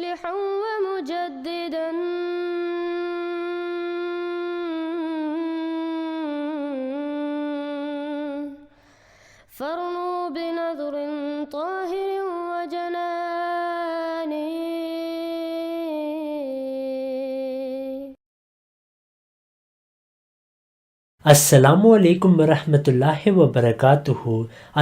مصلحا ومجددا فارنوا بنظر طاهر وجنان. السلام علیکم ورحمۃ اللہ وبرکاتہ.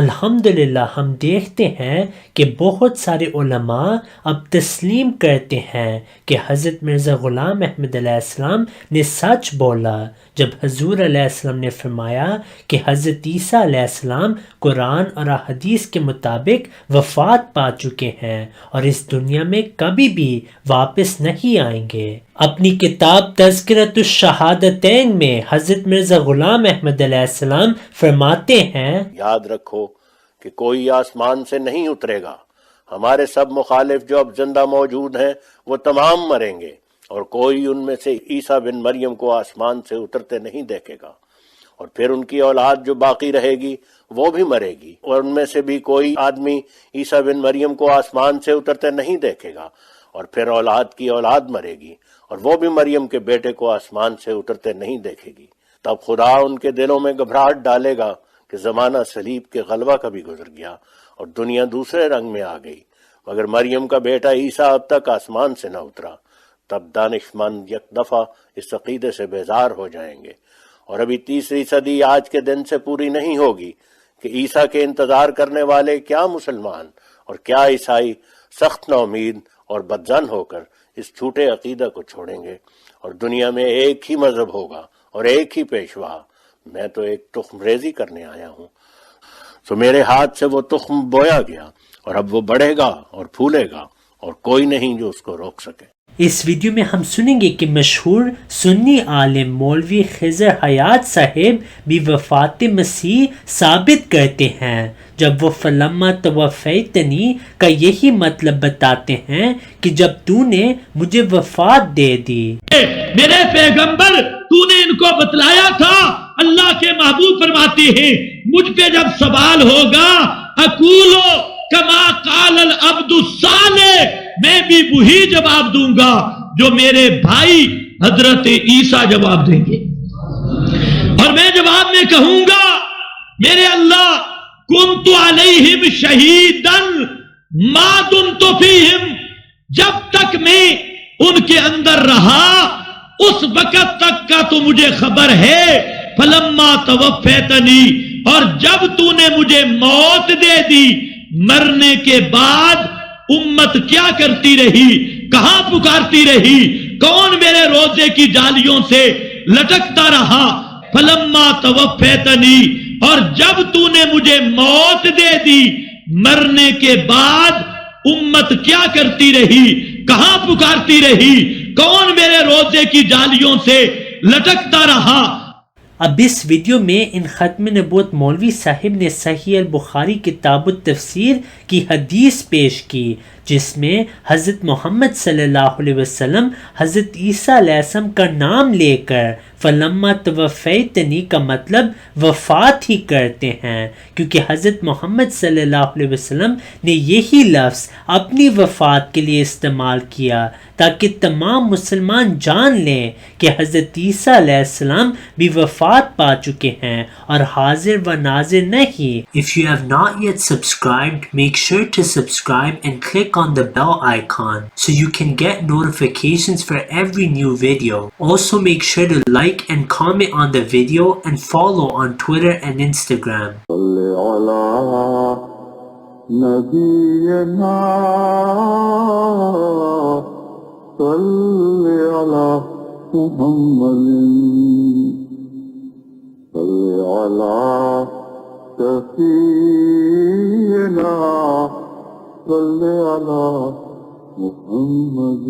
الحمدللہ ہم دیکھتے ہیں کہ بہت سارے علماء اب تسلیم کرتے ہیں کہ حضرت مرزا غلام احمد علیہ السلام نے سچ بولا جب حضور علیہ السلام نے فرمایا کہ حضرت عیسیٰ علیہ السلام قرآن اور حدیث کے مطابق وفات پا چکے ہیں اور اس دنیا میں کبھی بھی واپس نہیں آئیں گے. اپنی کتاب تذکرۃ الشہادتین میں حضرت مرزا غلام احمد علیہ السلام فرماتے ہیں، یاد رکھو کہ کوئی آسمان سے نہیں اترے گا. ہمارے سب مخالف جو اب زندہ موجود ہیں وہ تمام مریں گے، اور کوئی ان میں سے عیسیٰ بن مریم کو آسمان سے اترتے نہیں دیکھے گا. اور پھر ان کی اولاد جو باقی رہے گی وہ بھی مرے گی، اور ان میں سے بھی کوئی آدمی عیسیٰ بن مریم کو آسمان سے اترتے نہیں دیکھے گا. اور پھر اولاد کی اولاد مرے گی، اور وہ بھی مریم کے بیٹے کو آسمان سے اترتے نہیں دیکھے گی. تب خدا ان کے دلوں میں گھبراہٹ ڈالے گا کہ زمانہ صلیب کے غلبہ کا بھی گزر گیا اور دنیا دوسرے رنگ میں آ گئی، مگر مریم کا بیٹا عیسیٰ اب تک آسمان سے نہ اترا. تب دانشمند یک دفعہ اس عقیدے سے بیزار ہو جائیں گے. اور ابھی تیسری صدی آج کے دن سے پوری نہیں ہوگی کہ عیسیٰ کے انتظار کرنے والے کیا مسلمان اور کیا عیسائی سخت نا امید اور بدظن ہو کر اس جھوٹے عقیدہ کو چھوڑیں گے، اور دنیا میں ایک ہی مذہب ہوگا اور ایک ہی پیشوا. میں تو ایک تخم ریزی کرنے آیا ہوں، تو میرے ہاتھ سے وہ تخم بویا گیا، اور اب وہ بڑھے گا اور پھولے گا، اور کوئی نہیں جو اس کو روک سکے. اس ویڈیو میں ہم سنیں گے کہ مشہور سنی عالم مولوی خضر حیات صاحب بھی وفات مسیح ثابت کرتے ہیں جب وہ فلما توفیتنی کا یہی مطلب بتاتے ہیں کہ جب تو نے مجھے وفات دے دی. میرے پیغمبر تو نے ان کو بتلایا تھا. اللہ کے محبوب فرماتے ہیں مجھ پہ جب سوال ہوگا اقولو کما قال العبد الصالح، میں بھی وہی جواب دوں گا جو میرے بھائی حضرت عیسیٰ جواب دیں گے. اور میں جواب میں کہوں گا میرے اللہ کنت علیہم شہیدن ما دمت فیہم، جب تک میں ان کے اندر رہا اس وقت تک کا تو مجھے خبر ہے. فلما توفیتنی، اور جب تو نے مجھے موت دے دی، مرنے کے بعد امت کیا کرتی رہی، کہاں پکارتی رہی، کون میرے روزے کی جالیوں سے لٹکتا رہا. فلما توفیتنی، اور جب تو نے مجھے موت دے دی، مرنے کے بعد امت کیا کرتی رہی، کہاں پکارتی رہی، کون میرے روزے کی جالیوں سے لٹکتا رہا. اب اس ویڈیو میں ان ختم نبوت مولوی صاحب نے صحیح البخاری کتاب التفسیر کی حدیث پیش کی جس میں حضرت محمد صلی اللہ علیہ وسلم حضرت عیسیٰ علیہ السلام کا نام لے کر فلما توفیتنی کا مطلب وفات ہی کرتے ہیں، کیونکہ حضرت محمد صلی اللہ علیہ وسلم نے یہی لفظ اپنی وفات کے لیے استعمال کیا تاکہ تمام مسلمان جان لیں کہ حضرت عیسیٰ علیہ السلام بھی وفات پا چکے ہیں اور حاضر و ناظر نہیں. If you have not yet subscribed, make sure to subscribe and click on the bell icon so you can get notifications for every new video. Also make sure to like and comment on the video and follow on Twitter and Instagram. صلی علی محمد صلی علی سفینا صلی علی محمد.